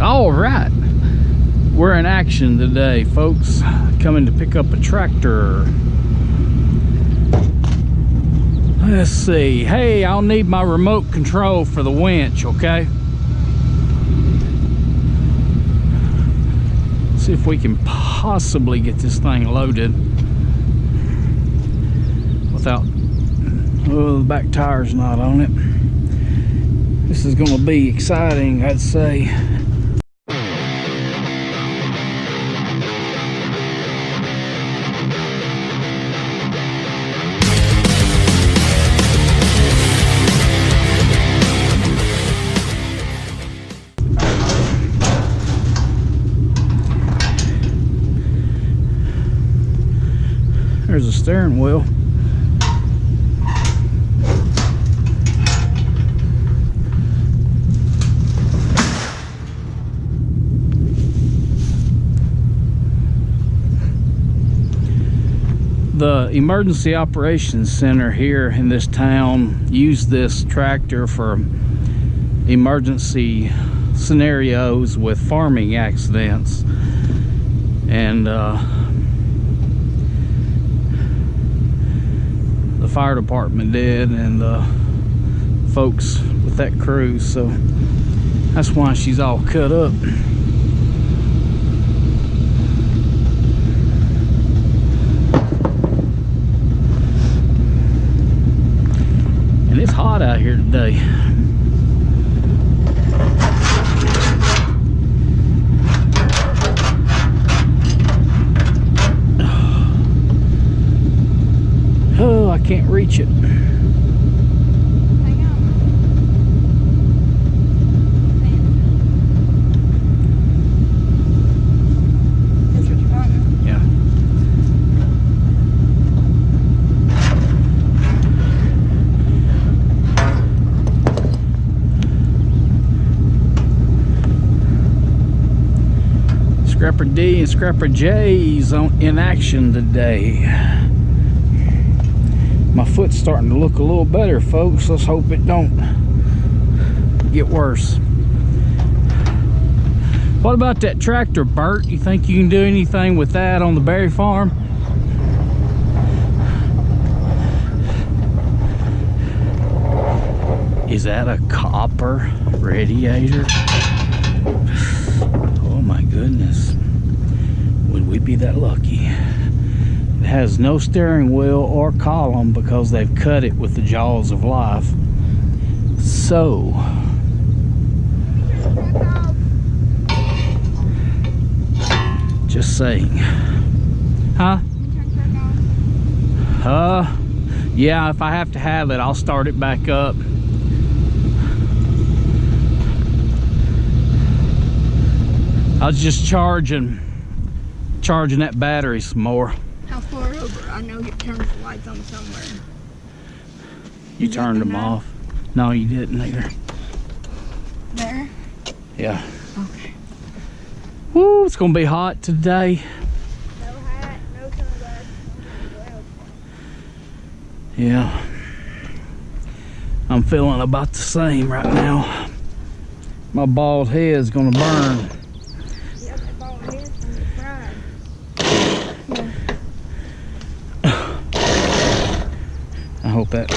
All right, we're in action today, folks. Coming to pick up a tractor. Let's see. Hey, I'll need my remote control for the winch, okay? See if we can possibly get this thing loaded without, oh, the back tire's not on it. This is gonna be exciting, I'd say. There's a steering wheel. The Emergency Operations Center here in this town used this tractor for emergency scenarios with farming accidents, and the fire department did, and the folks with that crew, so that's why she's all cut up. And it's hot out here today. Oh, I can't reach it. Hang on. That's what you want. Yeah. Scrapper D and Scrapper J's in action today. My foot's starting to look a little better, folks. Let's hope it don't get worse. What about that tractor, Bert? You think you can do anything with that on the berry farm? Is that a copper radiator? Oh my goodness. Would we be that lucky? It has no steering wheel or column because they've cut it with the jaws of life. So, just saying. Huh? Yeah, if I have to have it, I'll start it back up. I was just charging that battery some more. How far over? I know you turned the lights on somewhere. You turned them off? No, you didn't either. There? Yeah. Okay. Woo, it's gonna be hot today. No hat, no sunglasses. Yeah. I'm feeling about the same right now. My bald head's gonna burn. Yep, that ball head's gonna get fried. I hope that.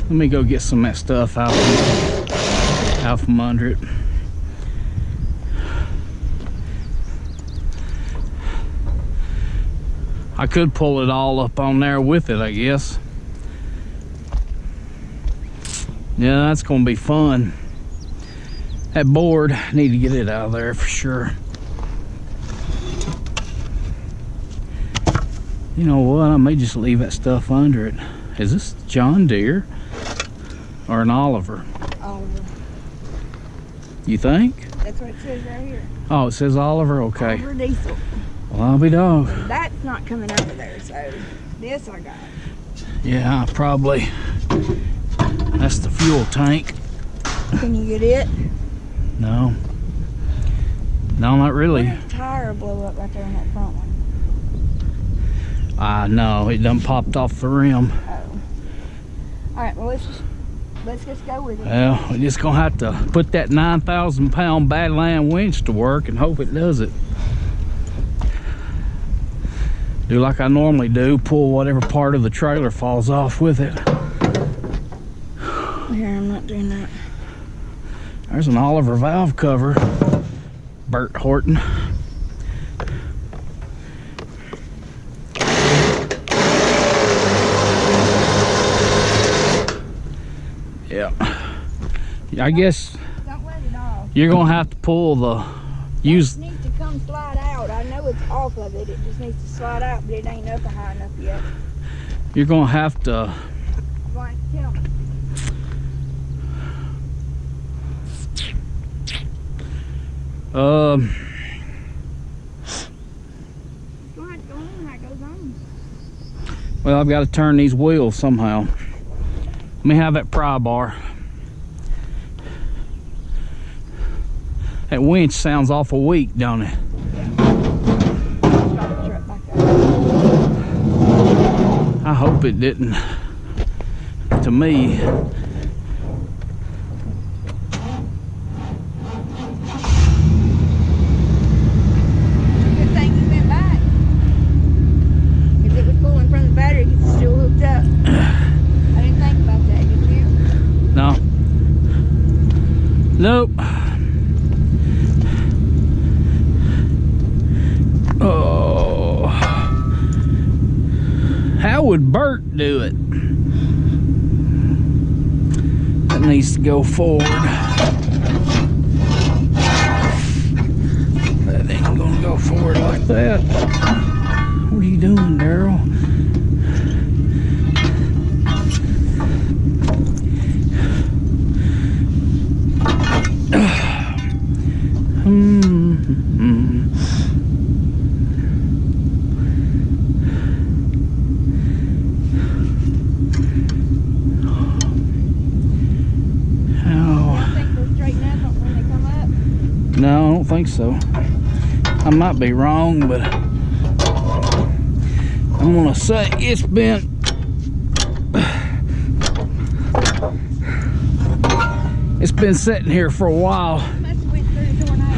Let me go get some of that stuff out from under it. I could pull it all up on there with it, I guess. Yeah, that's gonna be fun. That board, I need to get it out of there for sure. You know what, I may just leave that stuff under it. Is this John Deere or an Oliver? Oliver. You think? That's what it says right here. Oh, it says Oliver, okay. Oliver diesel. Well, I'll be dog. That's not coming out of there, so this I got. Yeah, probably. That's the fuel tank. Can you get it? No. No, not What really. if the tire blew up right there in that front one? No, it done popped off the rim. Oh. Alright, well let's just go with it. Well, we're just gonna have to put that 9,000 pound Badland winch to work and hope it does it. Do like I normally do, pull whatever part of the trailer falls off with it. Here, I'm not doing that. There's an Oliver valve cover. Bert Horton. Yeah. I guess Don't let it off. you're gonna have to pull the use. It needs to come slide out. I know it's off of it. It just needs to slide out, but it ain't up high enough yet. You're gonna have to. You're going to tell me. Um. Go ahead, go on. How it goes on. Well, I've got to turn these wheels somehow. Let me have that pry bar. That winch sounds awful weak, don't it? Start the truck back up. I hope it didn't. To me. Good thing you went back. If it was pulling from the battery, it's still hooked up. I didn't think about that, did you? No. Nope. Oh. How would Bert do it? That needs to go forward. That ain't gonna go forward like that. What are you doing, Daryl? No, I don't think so. I might be wrong, but I'm gonna say it's been sitting here for a while. Must have went through the tornado.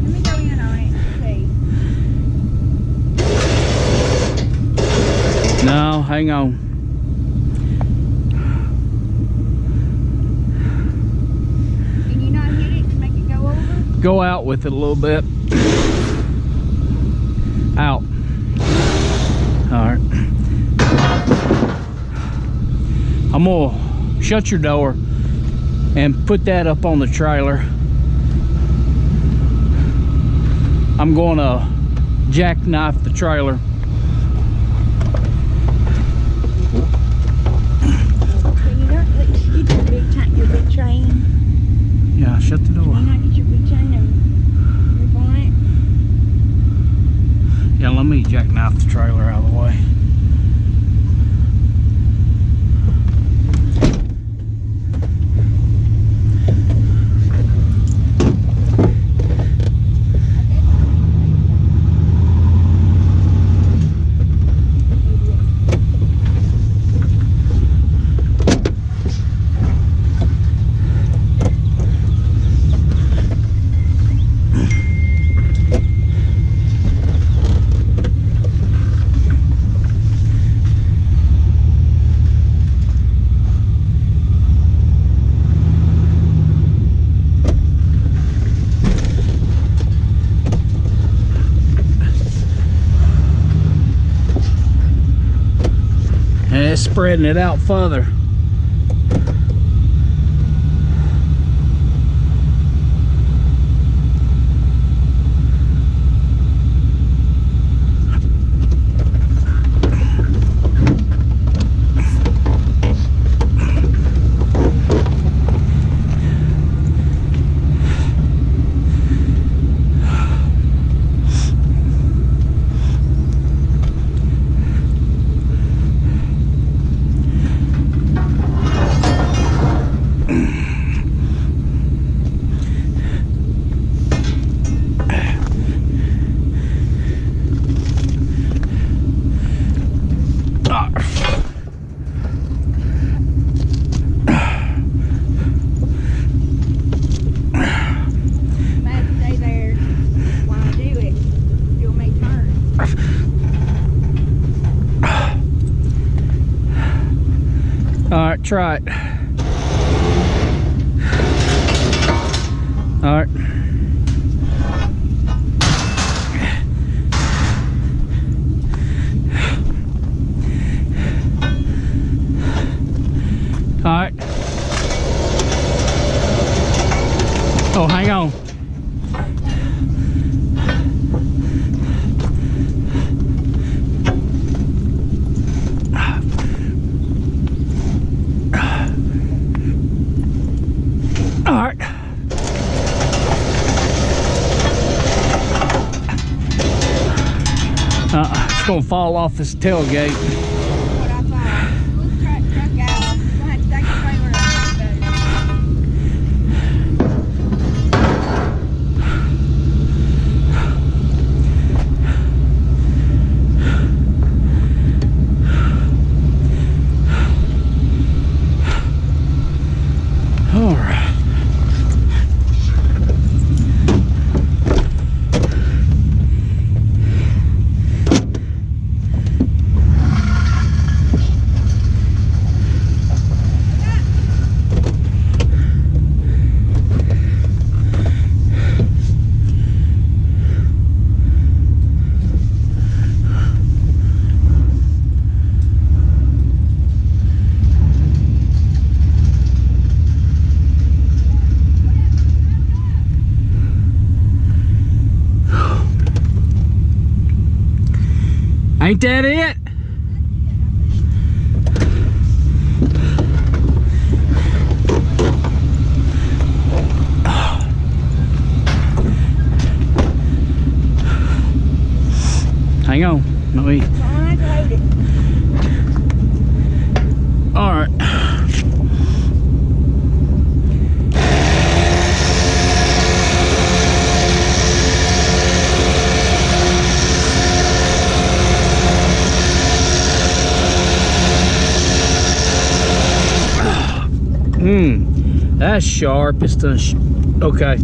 Let me go in on it and see. No, hang on. Can you not hit it to make it go over? Go out with it a little bit. Out. All right. I'm gonna shut your door and put that up on the trailer. I'm gonna jackknife the trailer. Can you not get your big chain? Yeah, shut the door. Can you not get your big chain and rip on it? Yeah, let me jackknife the trailer out of the way. And it's spreading it out further. try it. All right. All right. Oh, hang on. All right. It's gonna fall off this tailgate. What I thought. We'll truck out. We'll have to take the trailer out. All right. Ain't that it? Hang on. Let me. All right. That's sharp. It's done. Okay.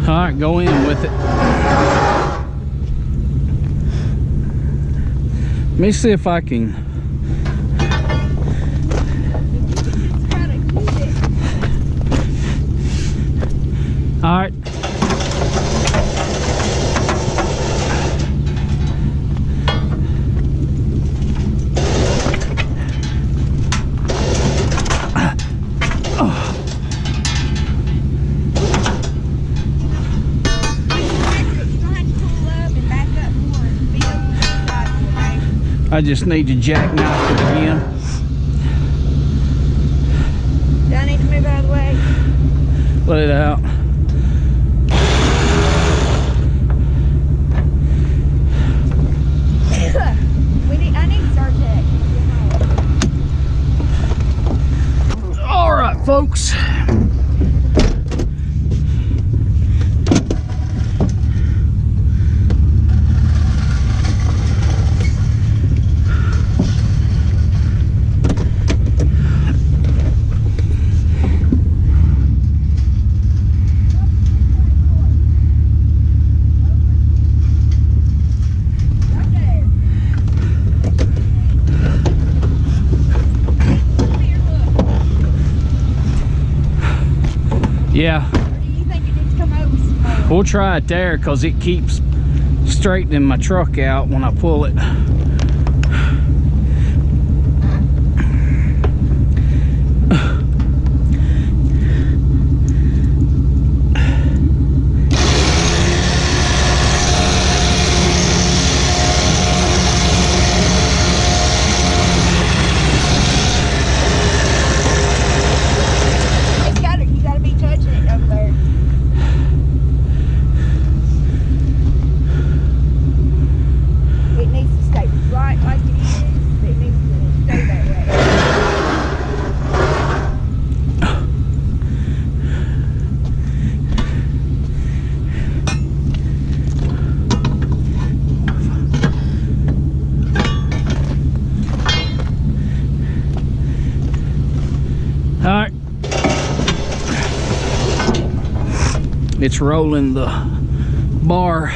All right, go in with it. Let me see if I can. All right. I just need to jackknife it again. Do I need to move out of the way? Let it out. I need to start that. All right, folks. Yeah. Or do you think it needs to come over some more? We'll try it there because it keeps straightening my truck out when I pull it. You gotta be touching it over there. It needs to stay It's rolling the bar.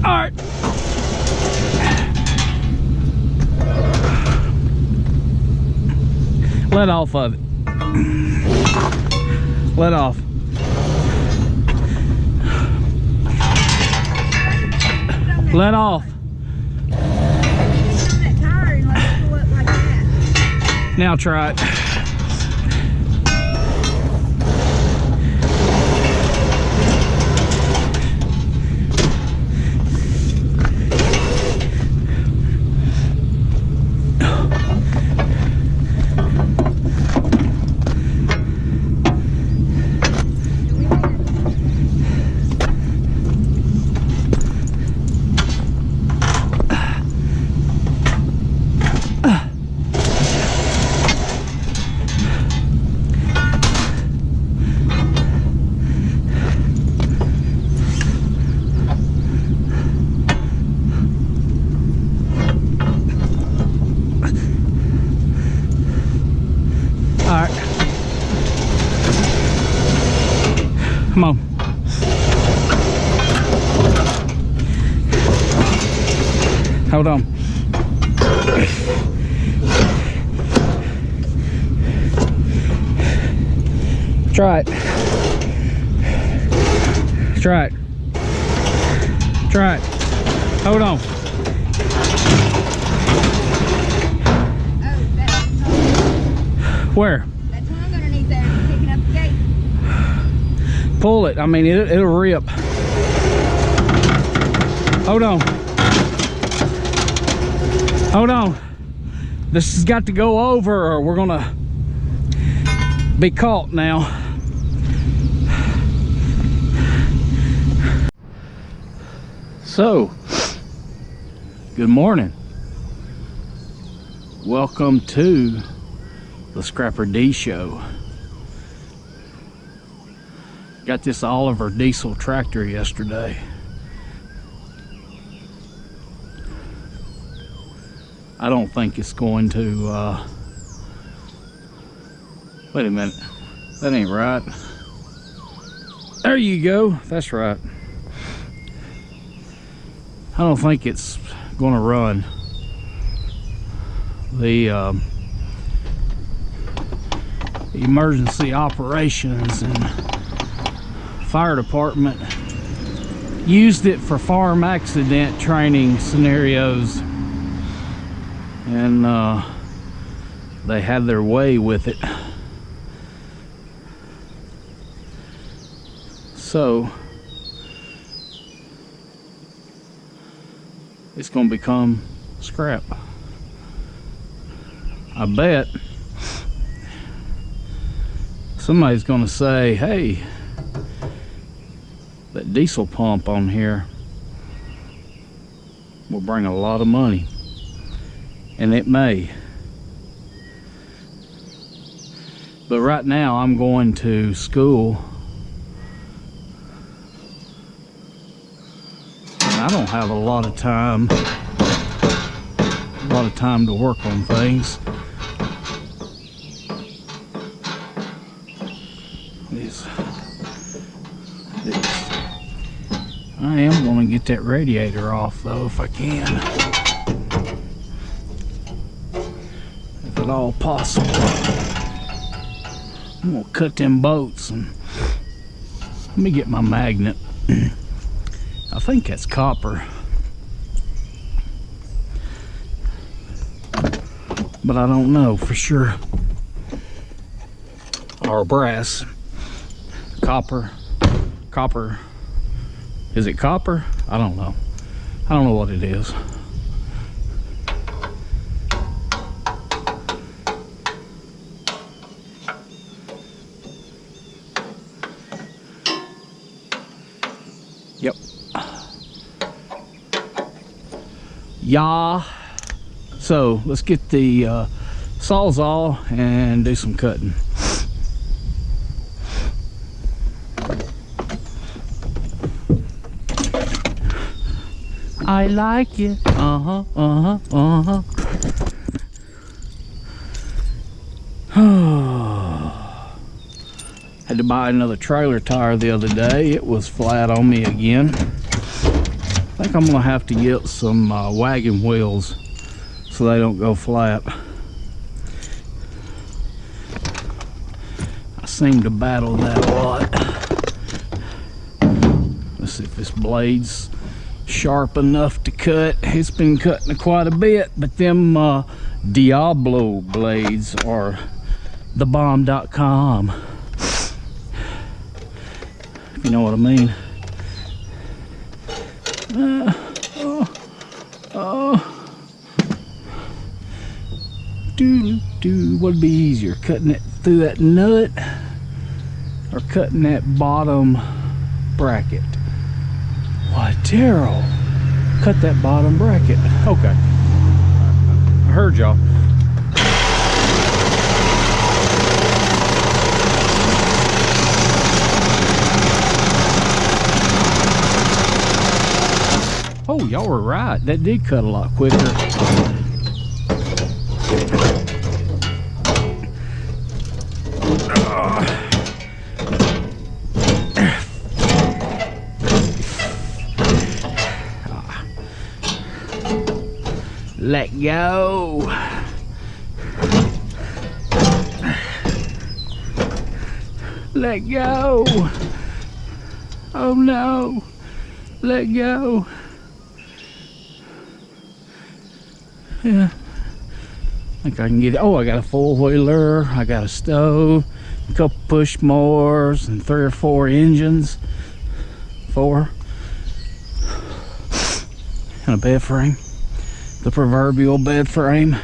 All right. Let off of it. Let off. Let off. Now try it. Come on. Hold on. Try it. Try it. Try it. Hold on. Where? That tongue underneath there is picking up the gate. Pull it. I mean, it'll rip. Hold on. Hold on. This has got to go over or we're gonna be caught now. So, good morning. Welcome to the Scrapper D Show. Got this Oliver diesel tractor yesterday. I don't think it's going to, wait a minute, that ain't right. There you go, that's right. I don't think it's gonna run. The emergency operations and fire department used it for farm accident training scenarios, and they had their way with it. So it's gonna become scrap. I bet somebody's gonna say, hey, that diesel pump on here will bring a lot of money. And it may. But right now I'm going to school. And I don't have a lot of time to work on things. I am going to get that radiator off though if I can, if at all possible. I'm going to cut them bolts and let me get my magnet. I think that's copper, but I don't know for sure. Or brass. Copper. Is it copper? I don't know. I don't know what it is. Yep. Yeah. So let's get the Sawzall and do some cutting. I like it. Had to buy another trailer tire the other day. It was flat on me again. I think I'm gonna have to get some wagon wheels so they don't go flat. I seem to battle that a lot. Let's see if this blade's sharp enough to cut. It's been cutting quite a bit, but them Diablo blades are thebomb.com, if you know what I mean. What'd be easier, cutting it through that nut or cutting that bottom bracket? Why, Daryl, cut that bottom bracket. Okay, I heard y'all. Oh, y'all were right. That did cut a lot quicker. Let go. Let go. Oh no. Let go. Yeah. I think I can get it. Oh, I got a four-wheeler. I got a stove, a couple push mowers, and 3 or 4 engines. 4. And a bed frame. The proverbial bed frame.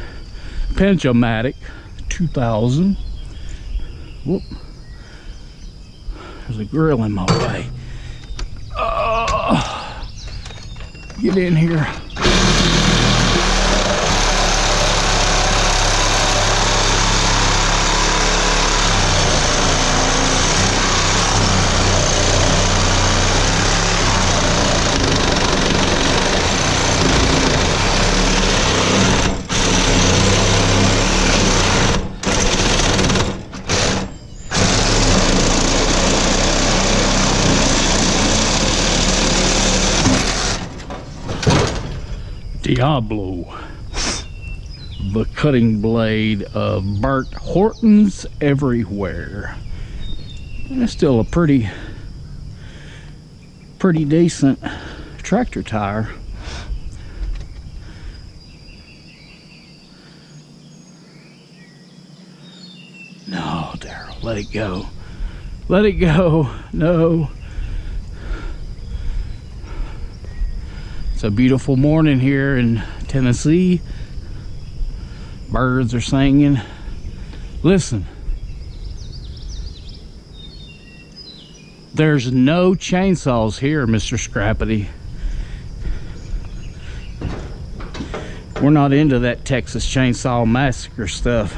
Pinch-O-Matic 2000. Whoop. There's a grill in my way. Oh, get in here. Diablo, the cutting blade of Burt Horton's Everywhere. And it's still a pretty decent tractor tire. No, Daryl, let it go. Let it go. No. It's a beautiful morning here in Tennessee. Birds are singing. Listen, there's no chainsaws here, Mr. Scrappity. We're not into that Texas Chainsaw Massacre stuff.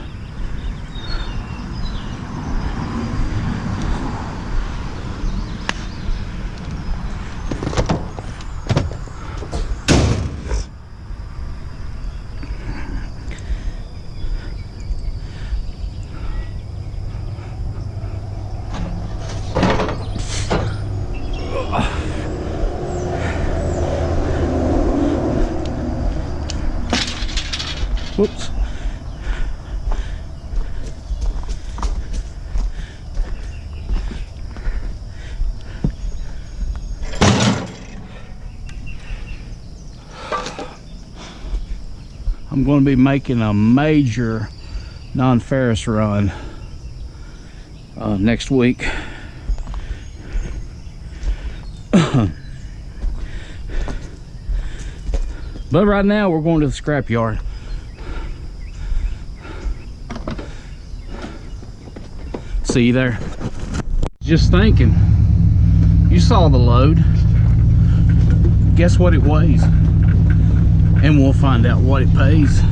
Whoops. I'm going to be making a major non-ferrous run next week. But right now we're going to the scrap yard. See you there. Just thinking, you saw the load. Guess what it weighs? And we'll find out what it pays.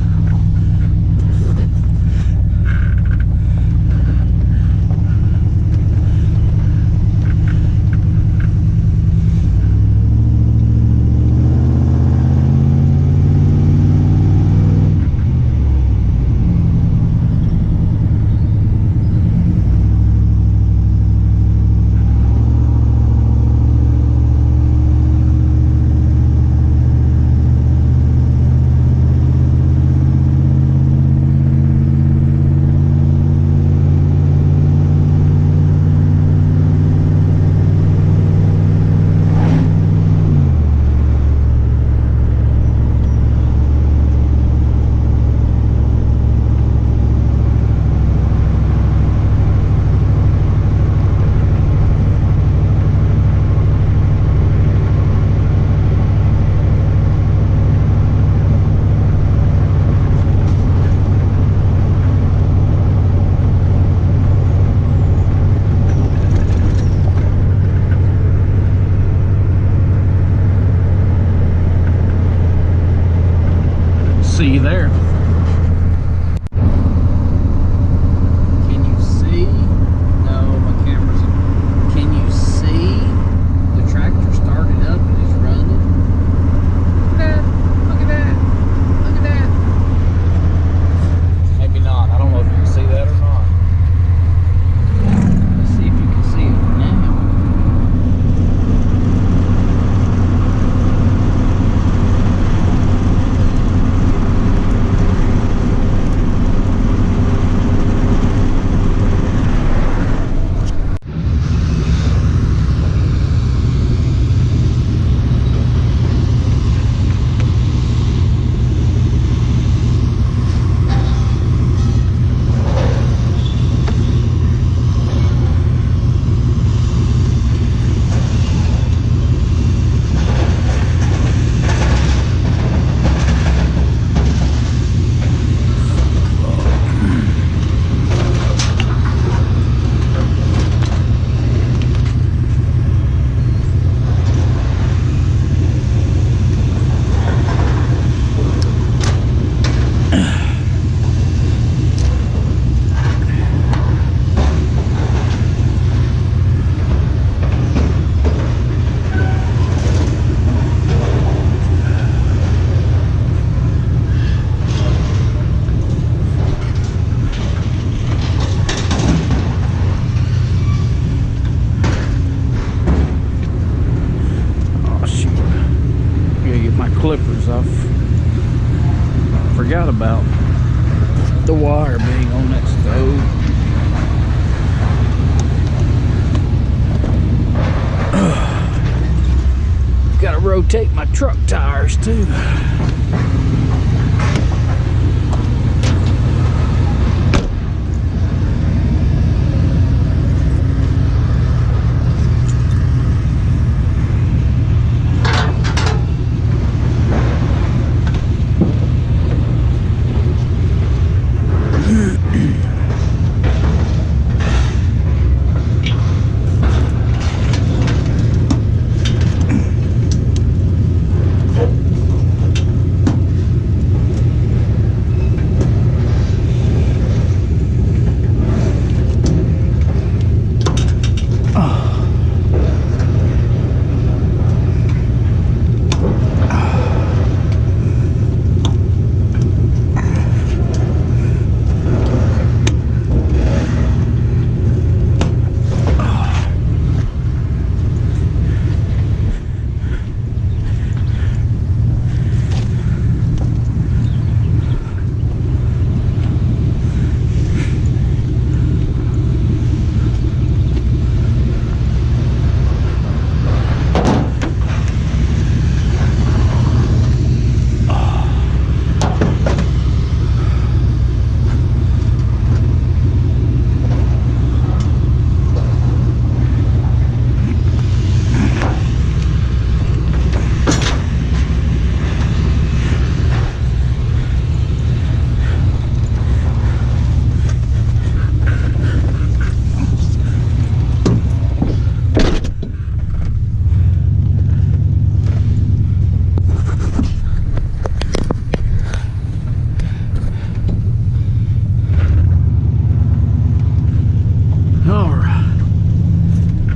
forgot about the wire being on that stove. Gotta rotate my truck tires too.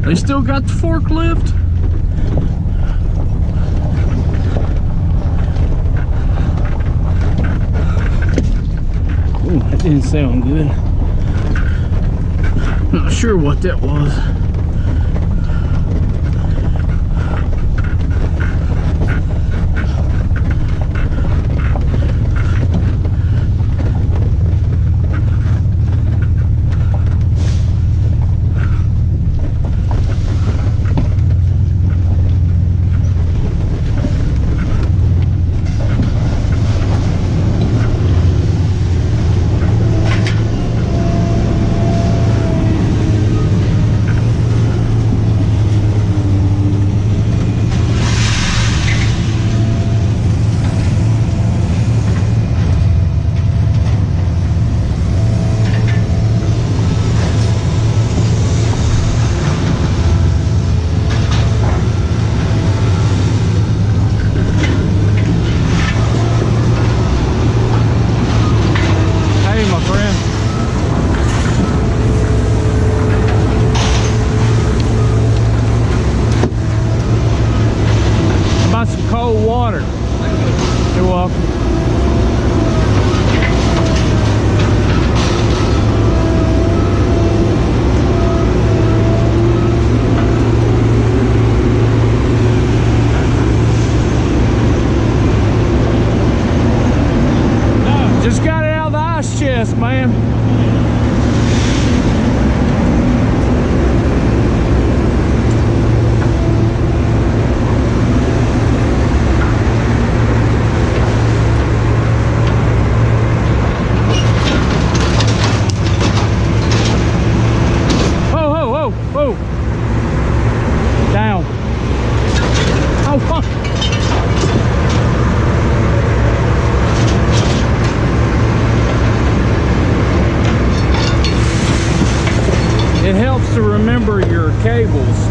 They still got the forklift? Ooh, that didn't sound good. Not sure what that was. Cold water. You're welcome. No, just got it out of the ice chest, man. Whoa! Down. Oh, fuck. It helps to remember your cables.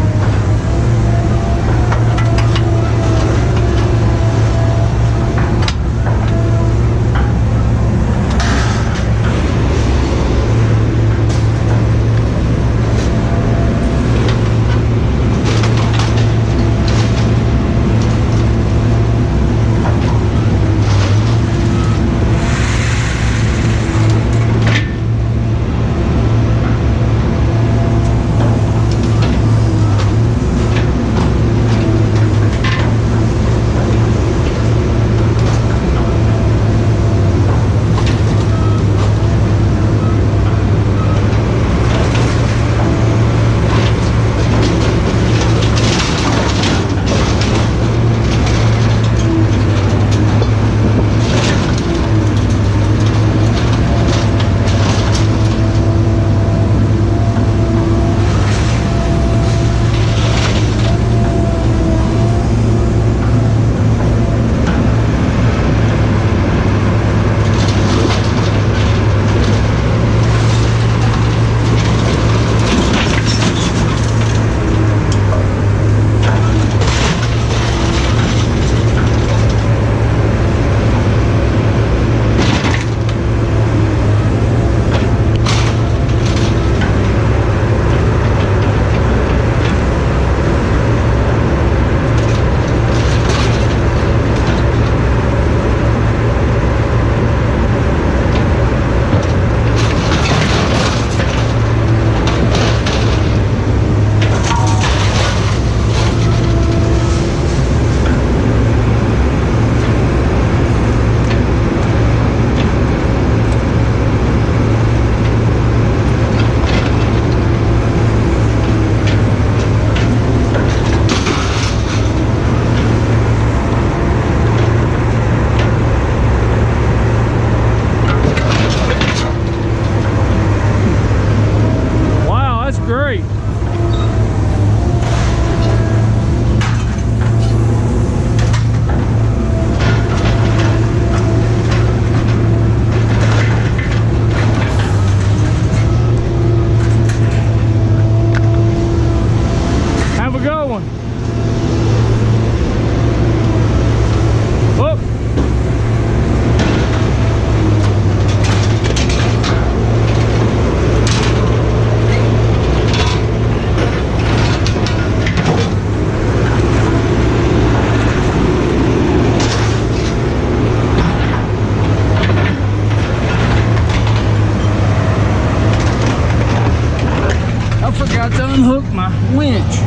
unhooked my winch.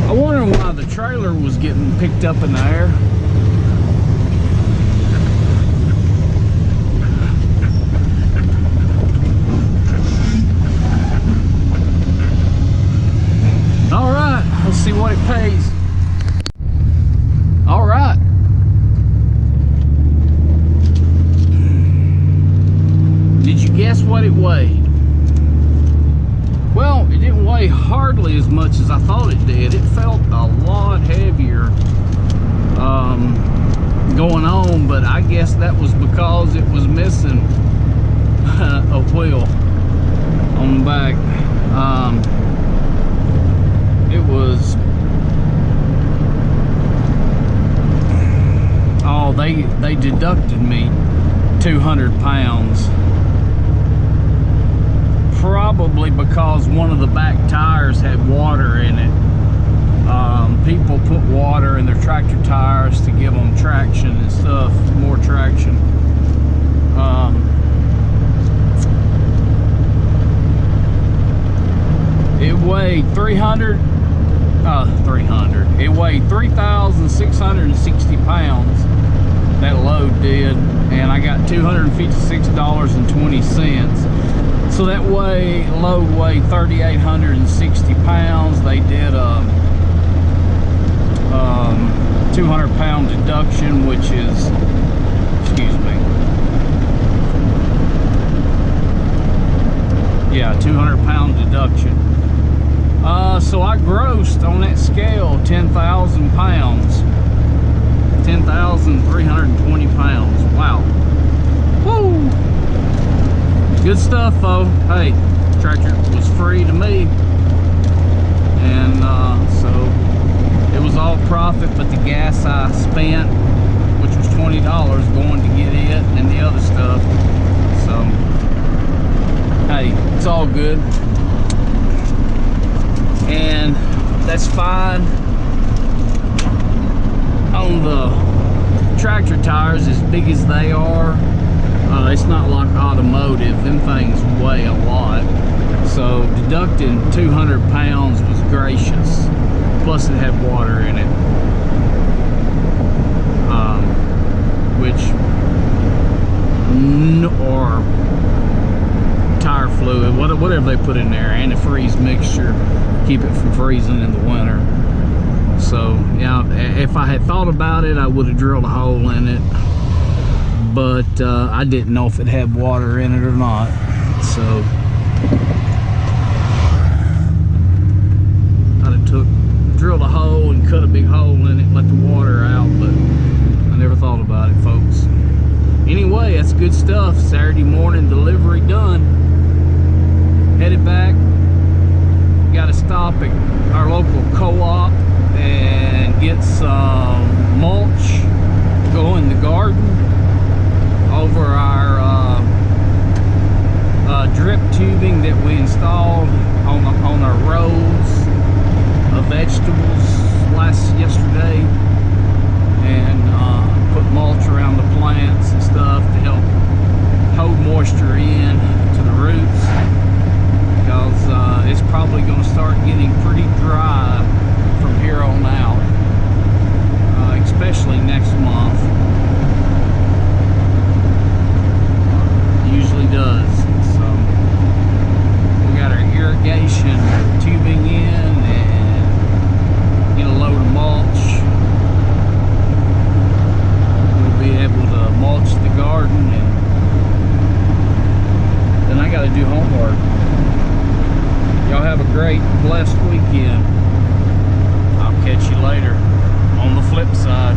I wonder why the trailer was getting picked up in the air. All right, let's see what it pays. All right. Did you guess what it weighed? Well, it didn't weigh hardly as much as I thought it did. It felt a lot heavier going on, but I guess that was because it was missing a wheel on the back. It was, oh, they deducted me 200 pounds. Probably because one of the back tires had water in it. People put water in their tractor tires to give them traction and stuff, more traction. It weighed 300. It weighed 3,660 pounds. That load did, and I got $256.20. So that load weighed 3,860 pounds. They did a 200-pound deduction, which is, excuse me, yeah, 200-pound deduction. So I grossed on that scale 10,000 pounds, 10,320 pounds. Wow. Woo! Good stuff, though. Hey, tractor was free to me, and so it was all profit, but the gas I spent, which was $20, going to get it and the other stuff. So, hey, it's all good, and that's fine. On the tractor tires, as big as they are, it's not like automotive. Them things weigh a lot. So deducting 200 pounds was gracious. Plus it had water in it. Or tire fluid, whatever they put in there, antifreeze mixture, keep it from freezing in the winter. So yeah, if I had thought about it, I would have drilled a hole in it. But I didn't know if it had water in it or not. So I'd have drilled a hole and cut a big hole in it and let the water out, but I never thought about it, folks. Anyway, that's good stuff. Saturday morning delivery done. Headed back. Got to stop at our local co-op and get some mulch to go in the garden over our drip tubing that we installed on our rows of vegetables yesterday, and put mulch around the plants and stuff to help hold moisture in to the roots, because it's probably going to start getting pretty dry from here on out, especially next month. Usually does. So we got our irrigation tubing in and get a load of mulch. We'll be able to mulch the garden, and then I got to do homework. Y'all have a great, blessed weekend. I'll catch you later on the flip side.